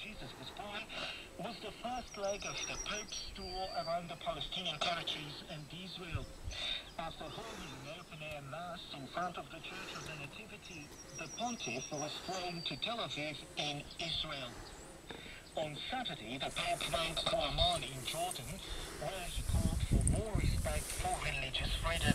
Jesus was born, was the first leg of the Pope's tour around the Palestinian territories and Israel. After holding an open-air mass in front of the Church of the Nativity, the pontiff was flown to Tel Aviv in Israel. On Saturday, the Pope went to Amman in Jordan, where he called for more respect for religious freedom.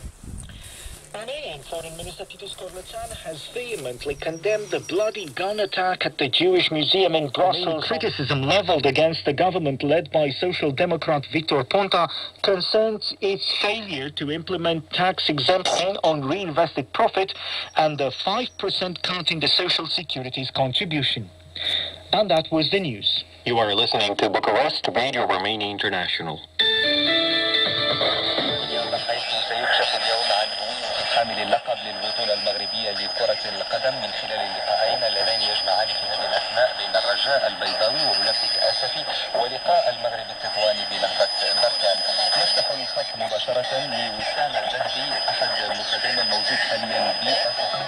Romanian Foreign Minister Peter Scorlățean has vehemently condemned the bloody gun attack at the Jewish Museum in Brussels. Criticism leveled against the government led by Social Democrat Victor Ponta concerns its failure to implement tax exemption on reinvested profit and the 5% cut in the Social Security's contribution. And that was the news. You are listening to Bucharest Radio Romania International. حامل اللقب للبطولة المغربية لكرة القدم من خلال اللقاءين اللذين يجمعان في هذه الأثناء بين الرجاء البيضاوي وأولمبيك آسفي ولقاء المغرب التطواني بلحظة بركان. نفتح الخط مباشرة لوسام الذهبي أحد المساعدين الموجود حاليا بأسفي.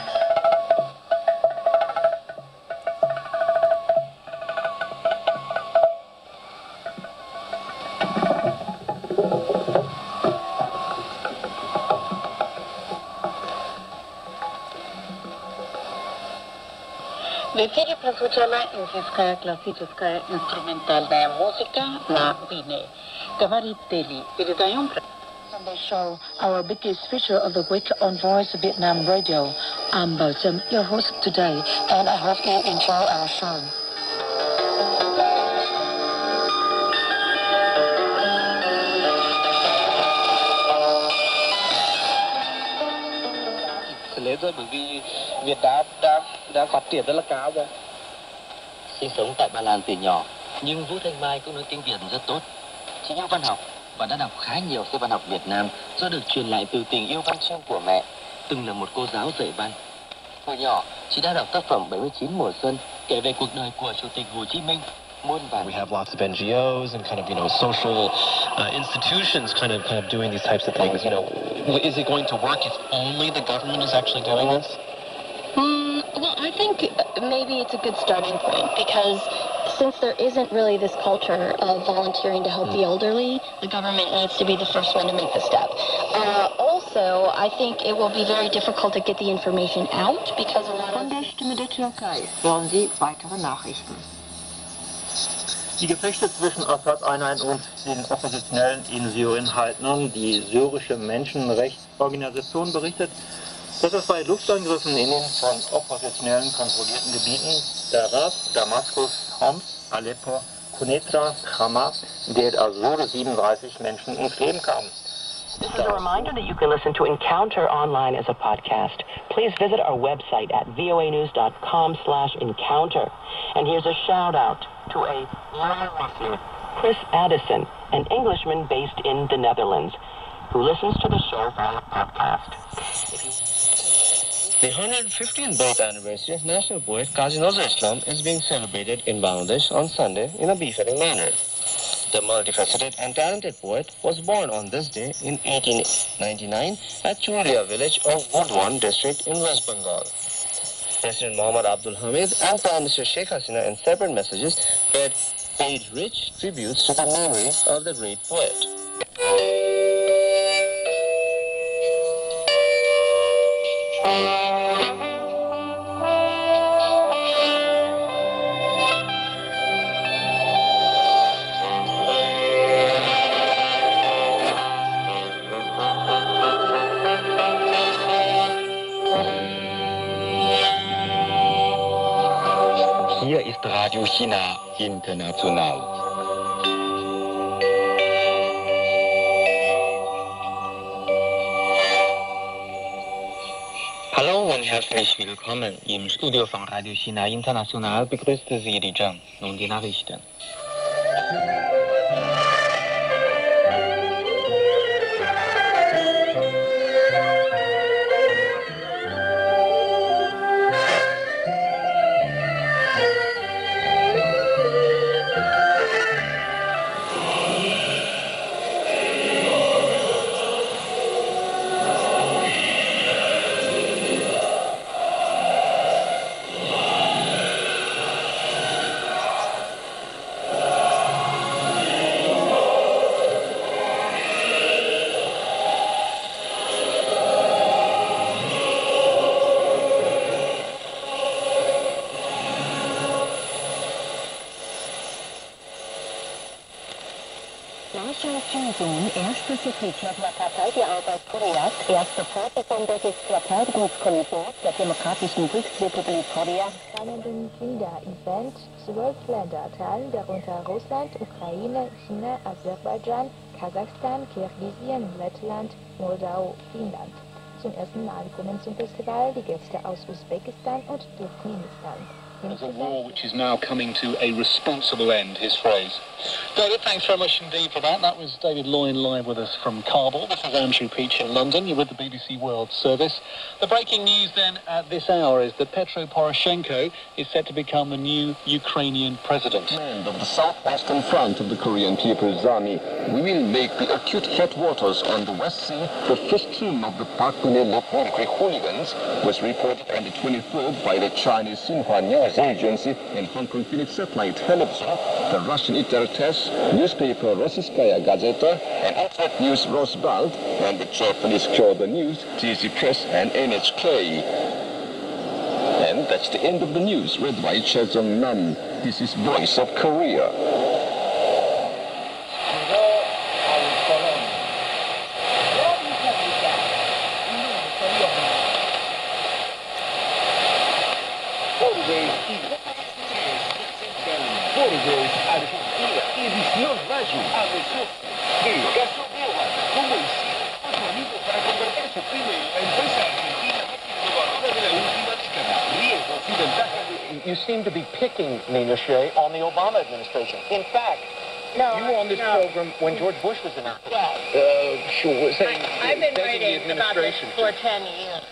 В эфире прозвучала индийская классическая инструментальная музыка на бине. Говорит Дели. Передаем Sunday show, our biggest feature of the week on Voice of Vietnam Radio. I'm Bảo Trâm, your host today, and I hope you enjoy our show. Bởi vì Việt đã phát triển rất là cao rồi. Sinh sống tại Ba Lan từ nhỏ, nhưng Vũ Thanh Mai cũng nói tiếng Việt rất tốt. Chị yêu văn học và đã đọc khá nhiều sách văn học Việt Nam do được truyền lại từ tình yêu văn chương của mẹ, từng là một cô giáo dạy văn. Hồi nhỏ, chị đã đọc tác phẩm 79 mùa xuân kể về cuộc đời của Chủ tịch Hồ Chí Minh. We have lots of NGOs and kind of, social institutions kind of doing these types of things. Is it going to work if only the government is actually doing this? Well, I think maybe it's a good starting point because since there isn't really this culture of volunteering to help the elderly, the government needs to be the first one to make the step. Also, I think it will be very difficult to get the information out because a lot of... Stimme der Türkei. Hören Sie weitere Nachrichten. Die Gefechte zwischen Assad-Einheit und den Oppositionellen in Syrien halten an. Die syrische Menschenrechtsorganisation berichtet, dass es bei Luftangriffen in den von Oppositionellen kontrollierten Gebieten Daras, Damaskus, Homs, Aleppo, Quneitra, Hama, der Azur 37 Menschen ums Leben kamen. This is a reminder that you can listen to Encounter online as a podcast. Please visit our website at voanews.com/encounter. And here's a shout out to a loyal listener, Chris Addison, an Englishman based in the Netherlands, who listens to the show via podcast. The 115th birth anniversary of national poet Qazi Nazrul Islam is being celebrated in Bangladesh on Sunday in a befitting manner. The multifaceted and talented poet was born on this day in 1899 at Churia village of Moosbrunn district in West Bengal. President Muhammad Abdul Hamid and Prime Minister Sheikh Hasina in separate messages paid rich tributes to the memory of the great poet. Hier ist Radio China International. Hallo und herzlich willkommen. Im Studio von Radio China International begrüßte Sie die Zheng. Nun die Nachrichten. Sohn, erster Sekretär der Partei der Arbeit Koreas, erster Vorsitzender des Verteidigungskomitees der Demokratischen Volksrepublik Korea. Spannenden Kinder-Event 12 Länder teilen, darunter Russland, Ukraine, China, Aserbaidschan, Kasachstan, Kirgisien, Lettland, Moldau, Finnland. Zum ersten Mal kommen zum Festival die Gäste aus Usbekistan und Turkmenistan. As a war which is now coming to a responsible end, his phrase. David, thanks very much indeed for that. That was David Loyne live with us from Kabul. This is Andrew Peach in London. You're with the BBC World Service. The breaking news then at this hour is that Petro Poroshenko is set to become the new Ukrainian president. Command of the southwestern front of the Korean People's Army, we will make the acute headwaters on the West Sea. The first tomb of the Park Geun-hye hooligans was reported on the 23rd by the Chinese Xinhua News Agency and Hong Kong Phoenix Satellite Television, the Russian Intertest, newspaper Rossiyskaya Gazeta, and Internet News Rosbald, and the Japanese Kyodo News, Chiese Press, and NHK. And that's the end of the news, read by Cha Jong-nam. This is Voice of Korea. You seem to be picking, Nina Shea, on the Obama administration. In fact, No, you were on this program when George Bush was in office. Yes. Sure, saying I've been writing about this for 10 years.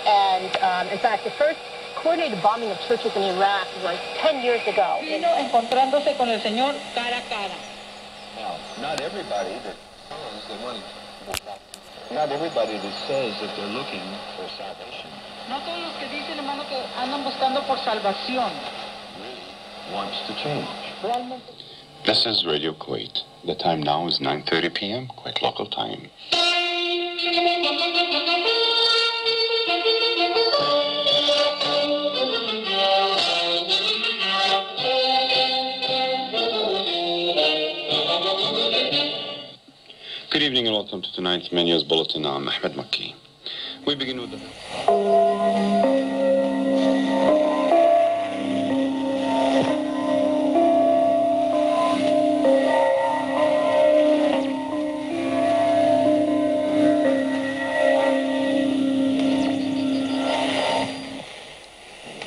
And in fact, the first coordinated bombing of churches in Iraq was 10 years ago. Encontrándose con el Señor cara a cara. Now, not everybody that says that they're looking for salvation No todos los que dicen, hermano, que andan buscando por salvación. really wants to change. Realmente. This is Radio Kuwait. The time now is 9:30 p.m., Kuwait local time. Good evening and welcome to tonight's Menus Bulletin. I'm Ahmed Makki. We begin with the...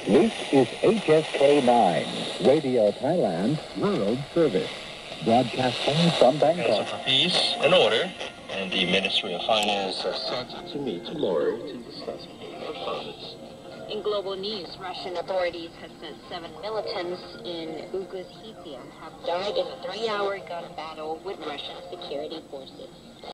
This is HSK9, Radio Thailand World Service, broadcasting from Bangkok. For peace and order, and the Ministry of Finance are set to meet tomorrow to discuss payment funds. In global news, Russian authorities have said 7 militants in Uzbekistan have died in a 3-hour gun battle with Russian security forces.